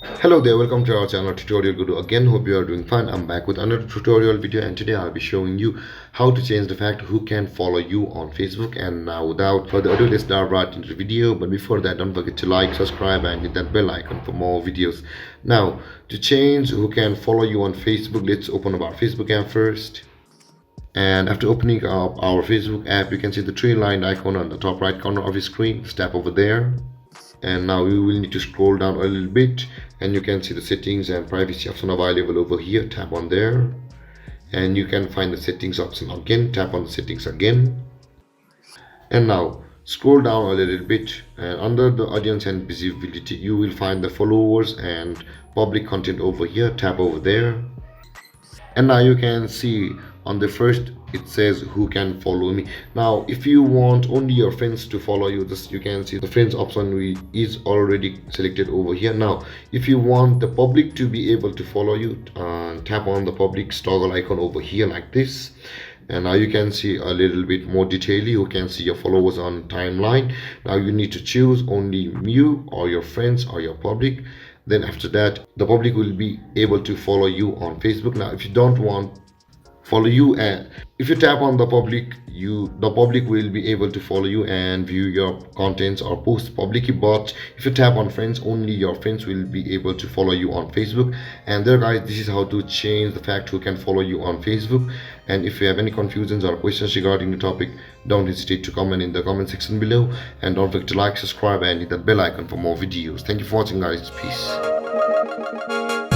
Hello there, welcome to our channel Tutorial Guru. Again, hope you are doing fine. I'm back with another tutorial video, and today I'll be showing you how to change the fact who can follow you on Facebook. And now without further ado, let's dive right into the video. But before that, don't forget to like, subscribe and hit that bell icon for more videos. Now, to change who can follow you on Facebook, let's open up our Facebook app first. And after opening up our Facebook app, you can see the three line icon on the top right corner of your screen. Just tap over there, and now you will need to scroll down a little bit, and you can see the settings and privacy option available over here. Tap on there, and you can find the settings option again. Tap on the settings again, and now scroll down a little bit, and under the audience and visibility you will find the followers and public content over here. Tap over there, and now you can see on the first it says who can follow me. Now if you want only your friends to follow you, this you can see the friends option is already selected over here. Now if you want the public to be able to follow you, tap on the public toggle icon over here like this, and now you can see a little bit more detail. You can see your followers on timeline. Now you need to choose only you or your friends or your public. Then after that the public will be able to follow you on Facebook. Now if you don't want follow you, and if you tap on the public, the public will be able to follow you and view your contents or post publicly. But if you tap on friends, only your friends will be able to follow you on Facebook. And there guys, this is how to change the fact who can follow you on Facebook. And if you have any confusions or questions regarding the topic, don't hesitate to comment in the comment section below, and don't forget to like, subscribe and hit that bell icon for more videos. Thank you for watching guys. Peace.